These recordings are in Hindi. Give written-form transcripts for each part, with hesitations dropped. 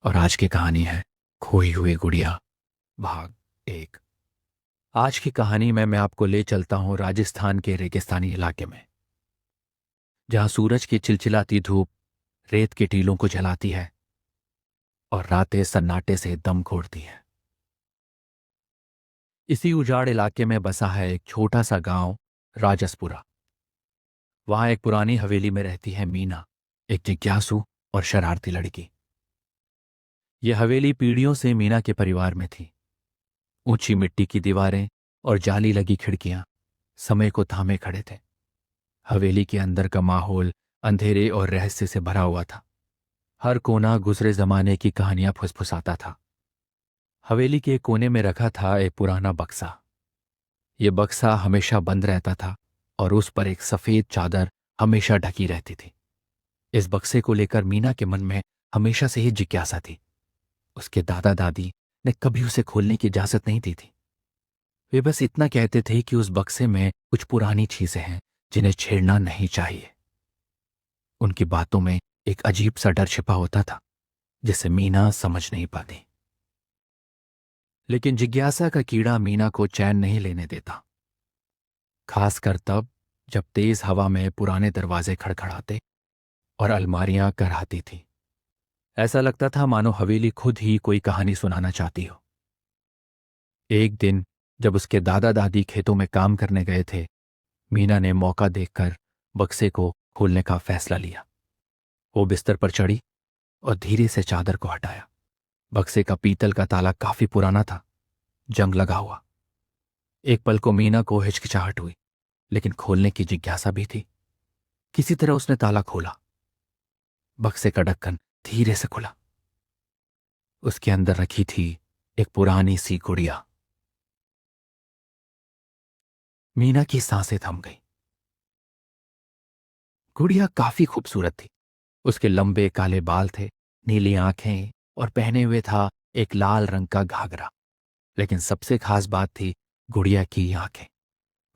और आज की कहानी है खोई हुई गुड़िया भाग एक। आज की कहानी में मैं आपको ले चलता हूं राजस्थान के रेगिस्तानी इलाके में, जहां सूरज की चिलचिलाती धूप रेत के टीलों को जलाती है और रातें सन्नाटे से दम घोटती हैं। इसी उजाड़ इलाके में बसा है एक छोटा सा गांव, राजसपुरा। वहां एक पुरानी हवेली में रहती है मीना, एक जिज्ञासु और शरारती लड़की। यह हवेली पीढ़ियों से मीना के परिवार में थी। ऊंची मिट्टी की दीवारें और जाली लगी खिड़कियां समय को थामे खड़े थे। हवेली के अंदर का माहौल अंधेरे और रहस्य से भरा हुआ था। हर कोना गुजरे जमाने की कहानियां फुसफुसाता था। हवेली के एक कोने में रखा था एक पुराना बक्सा। ये बक्सा हमेशा बंद रहता था और उस पर एक सफेद चादर हमेशा ढकी रहती थी। इस बक्से को लेकर मीना के मन में हमेशा से ही जिज्ञासा थी। उसके दादा दादी ने कभी उसे खोलने की इजाजत नहीं दी थी। वे बस इतना कहते थे कि उस बक्से में कुछ पुरानी चीजें हैं जिन्हें छेड़ना नहीं चाहिए। उनकी बातों में एक अजीब सा डर छिपा होता था जिसे मीना समझ नहीं पाती। लेकिन जिज्ञासा का कीड़ा मीना को चैन नहीं लेने देता, खासकर तब जब तेज हवा में पुराने दरवाजे खड़खड़ाते और अलमारियां करहाती थी। ऐसा लगता था मानो हवेली खुद ही कोई कहानी सुनाना चाहती हो। एक दिन जब उसके दादा दादी खेतों में काम करने गए थे, मीना ने मौका देखकर बक्से को खोलने का फैसला लिया। वो बिस्तर पर चढ़ी और धीरे से चादर को हटाया। बक्से का पीतल का ताला काफी पुराना था, जंग लगा हुआ। एक पल को मीना को हिचकिचाहट हुई, लेकिन खोलने की जिज्ञासा भी थी। किसी तरह उसने ताला खोला। बक्से का ढक्कन धीरे से खुला। उसके अंदर रखी थी एक पुरानी सी गुड़िया। मीना की सांसें थम गई। गुड़िया काफी खूबसूरत थी। उसके लंबे काले बाल थे, नीली आंखें और पहने हुए था एक लाल रंग का घाघरा। लेकिन सबसे खास बात थी गुड़िया की आंखें।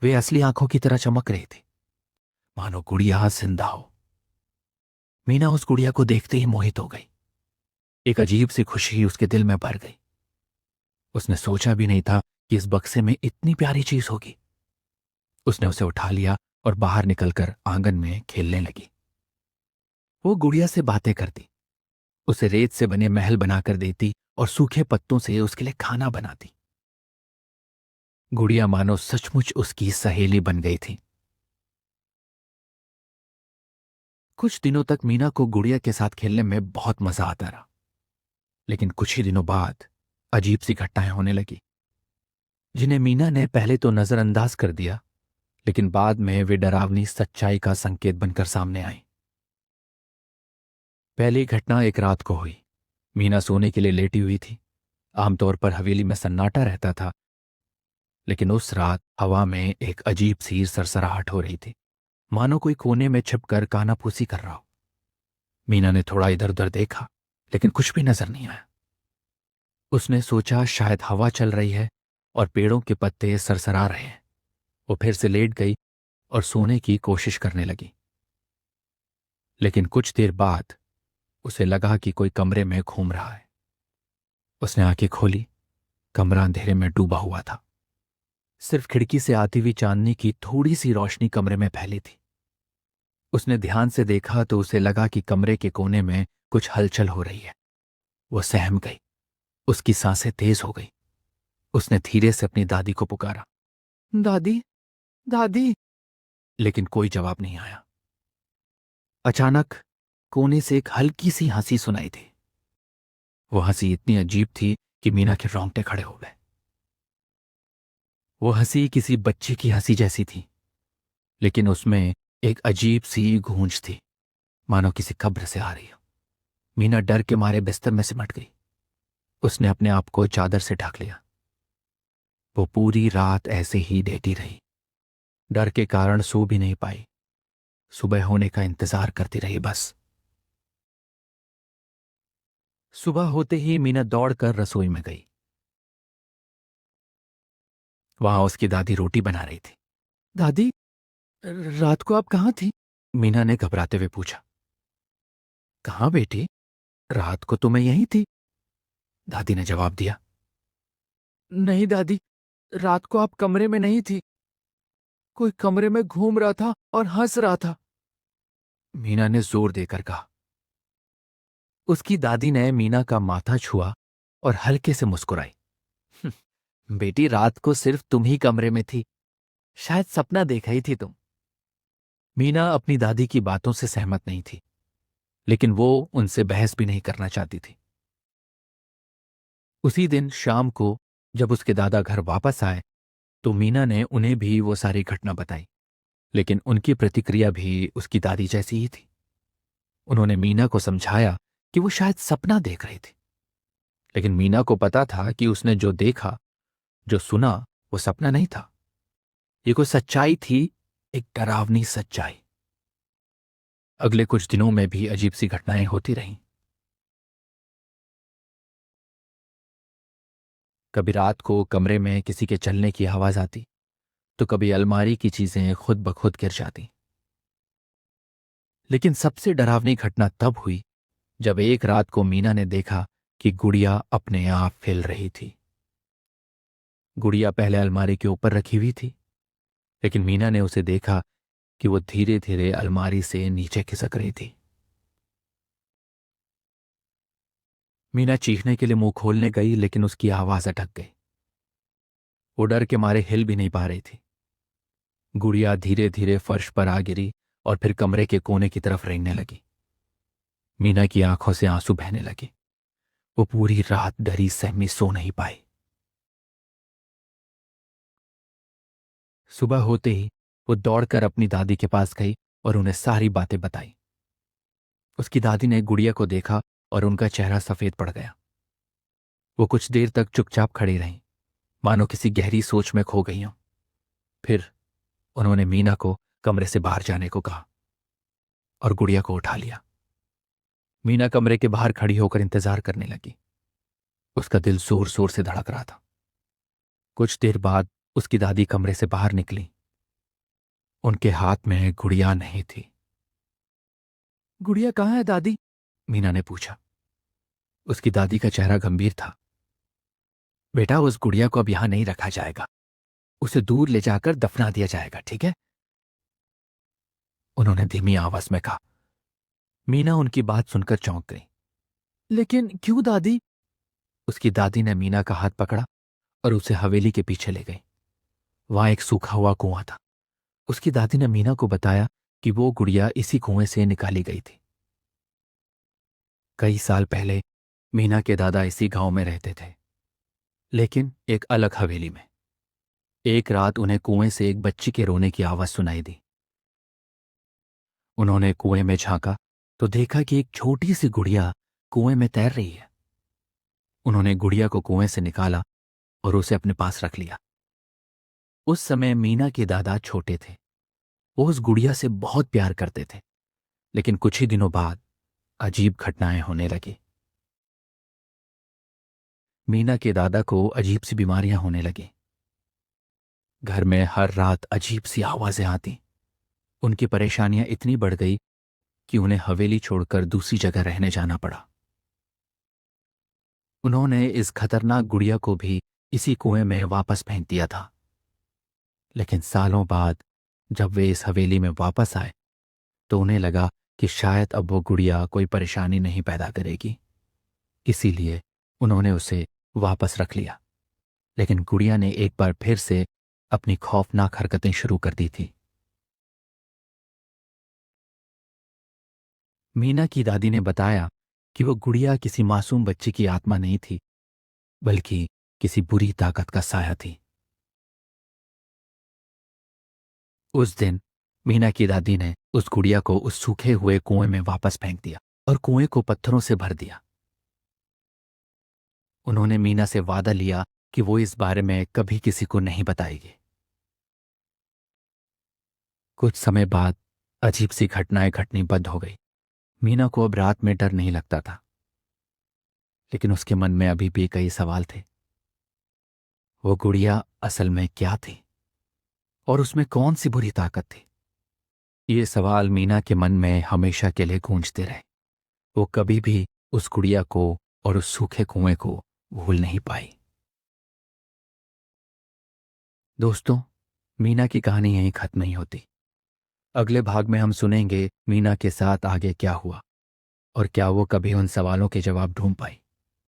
वे असली आंखों की तरह चमक रही थी, मानो गुड़िया जिंदा हो। मीना उस गुड़िया को देखते ही मोहित हो गई। एक अजीब सी खुशी उसके दिल में भर गई। उसने सोचा भी नहीं था कि इस बक्से में इतनी प्यारी चीज होगी। उसने उसे उठा लिया और बाहर निकलकर आंगन में खेलने लगी। वो गुड़िया से बातें करती, उसे रेत से बने महल बनाकर देती और सूखे पत्तों से उसके लिए खाना बनाती। गुड़िया मानो सचमुच उसकी सहेली बन गई थी। कुछ दिनों तक मीना को गुड़िया के साथ खेलने में बहुत मजा आता रहा। लेकिन कुछ ही दिनों बाद अजीब सी घटनाएं होने लगी, जिन्हें मीना ने पहले तो नजरअंदाज कर दिया, लेकिन बाद में वे डरावनी सच्चाई का संकेत बनकर सामने आई। पहली घटना एक रात को हुई। मीना सोने के लिए लेटी हुई थी। आमतौर पर हवेली में सन्नाटा रहता था, लेकिन उस रात हवा में एक अजीब सी सरसराहट हो रही थी, मानो कोई कोने में छिपकर कानाफूसी कर रहा हो। मीना ने थोड़ा इधर उधर देखा, लेकिन कुछ भी नजर नहीं आया। उसने सोचा शायद हवा चल रही है और पेड़ों के पत्ते सरसरा रहे हैं। वो फिर से लेट गई और सोने की कोशिश करने लगी। लेकिन कुछ देर बाद उसे लगा कि कोई कमरे में घूम रहा है। उसने आंखें खोली। कमरा अंधेरे में डूबा हुआ था। सिर्फ खिड़की से आती हुई चांदनी की थोड़ी सी रोशनी कमरे में फैली थी। उसने ध्यान से देखा तो उसे लगा कि कमरे के कोने में कुछ हलचल हो रही है। वो सहम गई। उसकी सांसें तेज हो गई। उसने धीरे से अपनी दादी को पुकारा, दादी, दादी। लेकिन कोई जवाब नहीं आया। अचानक कोने से एक हल्की सी हंसी सुनाई दी। वो हंसी इतनी अजीब थी कि मीना के रोंगटे खड़े हो गए। वो हंसी किसी बच्चे की हंसी जैसी थी, लेकिन उसमें एक अजीब सी गूंज थी, मानो किसी कब्र से आ रही हो। मीना डर के मारे बिस्तर में सिमट गई। उसने अपने आप को चादर से ढक लिया। वो पूरी रात ऐसे ही लेटी रही। डर के कारण सो भी नहीं पाई। सुबह होने का इंतजार करती रही बस। सुबह होते ही मीना दौड़कर रसोई में गई। वहां उसकी दादी रोटी बना रही थी। दादी, रात को आप कहाँ थी? मीना ने घबराते हुए पूछा। कहाँ बेटी, रात को तो मैं यहीं थी। दादी ने जवाब दिया। नहीं दादी, रात को आप कमरे में नहीं थी। कोई कमरे में घूम रहा था और हंस रहा था, मीना ने जोर देकर कहा। उसकी दादी ने मीना का माथा छुआ और हल्के से मुस्कुराई। बेटी, रात को सिर्फ तुम ही कमरे में थी, शायद सपना देखा ही थी तुम। मीना अपनी दादी की बातों से सहमत नहीं थी, लेकिन वो उनसे बहस भी नहीं करना चाहती थी। उसी दिन शाम को जब उसके दादा घर वापस आए तो मीना ने उन्हें भी वो सारी घटना बताई, लेकिन उनकी प्रतिक्रिया भी उसकी दादी जैसी ही थी। उन्होंने मीना को समझाया कि वो शायद सपना देख रही थी, लेकिन मीना को पता था कि उसने जो देखा, जो सुना, वो सपना नहीं था। ये कोई सच्चाई थी, एक डरावनी सच्चाई। अगले कुछ दिनों में भी अजीब सी घटनाएं होती रहीं। कभी रात को कमरे में किसी के चलने की आवाज आती, तो कभी अलमारी की चीजें खुद ब खुद गिर जाती। लेकिन सबसे डरावनी घटना तब हुई जब एक रात को मीना ने देखा कि गुड़िया अपने आप हिल रही थी। गुड़िया पहले अलमारी के ऊपर रखी हुई थी, लेकिन मीना ने उसे देखा कि वो धीरे धीरे अलमारी से नीचे खिसक रही थी। मीना चीखने के लिए मुंह खोलने गई, लेकिन उसकी आवाज अटक गई। वो डर के मारे हिल भी नहीं पा रही थी। गुड़िया धीरे धीरे फर्श पर आ गिरी और फिर कमरे के कोने की तरफ रेंगने लगी। मीना की आंखों से आंसू बहने लगे। वो पूरी रात डरी सहमी सो नहीं पाई। सुबह होते ही वो दौड़कर अपनी दादी के पास गई और उन्हें सारी बातें बताई। उसकी दादी ने गुड़िया को देखा और उनका चेहरा सफेद पड़ गया। वो कुछ देर तक चुपचाप खड़ी रहीं, मानो किसी गहरी सोच में खो गई हों। फिर उन्होंने मीना को कमरे से बाहर जाने को कहा और गुड़िया को उठा लिया। मीना कमरे के बाहर खड़ी होकर इंतजार करने लगी। उसका दिल जोर जोर से धड़क रहा था। कुछ देर बाद उसकी दादी कमरे से बाहर निकली। उनके हाथ में गुड़िया नहीं थी। गुड़िया कहाँ है दादी? मीना ने पूछा। उसकी दादी का चेहरा गंभीर था। बेटा, उस गुड़िया को अब यहां नहीं रखा जाएगा, उसे दूर ले जाकर दफना दिया जाएगा, ठीक है? उन्होंने धीमी आवाज में कहा। मीना उनकी बात सुनकर चौंक गई। लेकिन क्यों दादी? उसकी दादी ने मीना का हाथ पकड़ा और उसे हवेली के पीछे ले गई। वहां एक सूखा हुआ कुआं था। उसकी दादी ने मीना को बताया कि वो गुड़िया इसी कुएं से निकाली गई थी। कई साल पहले मीना के दादा इसी गांव में रहते थे, लेकिन एक अलग हवेली में। एक रात उन्हें कुएं से एक बच्ची के रोने की आवाज सुनाई दी। उन्होंने कुएं में झांका तो देखा कि एक छोटी सी गुड़िया कुएं में तैर रही है। उन्होंने गुड़िया को कुएं से निकाला और उसे अपने पास रख लिया। उस समय मीना के दादा छोटे थे। वो उस गुड़िया से बहुत प्यार करते थे, लेकिन कुछ ही दिनों बाद अजीब घटनाएं होने लगी। मीना के दादा को अजीब सी बीमारियां होने लगी। घर में हर रात अजीब सी आवाजें आती। उनकी परेशानियां इतनी बढ़ गई कि उन्हें हवेली छोड़कर दूसरी जगह रहने जाना पड़ा। उन्होंने इस खतरनाक गुड़िया को भी इसी कुएं में वापस फेंक दिया था। लेकिन सालों बाद जब वे इस हवेली में वापस आए तो उन्हें लगा कि शायद अब वो गुड़िया कोई परेशानी नहीं पैदा करेगी, इसीलिए उन्होंने उसे वापस रख लिया। लेकिन गुड़िया ने एक बार फिर से अपनी खौफनाक हरकतें शुरू कर दी थी। मीना की दादी ने बताया कि वो गुड़िया किसी मासूम बच्ची की आत्मा नहीं थी, बल्कि किसी बुरी ताकत का साया थी। उस दिन मीना की दादी ने उस गुड़िया को उस सूखे हुए कुएं में वापस फेंक दिया और कुएं को पत्थरों से भर दिया। उन्होंने मीना से वादा लिया कि वो इस बारे में कभी किसी को नहीं बताएगी। कुछ समय बाद अजीब सी घटनाएं घटनी बंद हो गई। मीना को अब रात में डर नहीं लगता था, लेकिन उसके मन में अभी भी कई सवाल थे। वो गुड़िया असल में क्या थी और उसमें कौन सी बुरी ताकत थी? ये सवाल मीना के मन में हमेशा के लिए गूंजते रहे। वो कभी भी उस गुड़िया को और उस सूखे कुएं को भूल नहीं पाई। दोस्तों, मीना की कहानी यहीं खत्म नहीं होती। अगले भाग में हम सुनेंगे मीना के साथ आगे क्या हुआ और क्या वो कभी उन सवालों के जवाब ढूंढ पाई।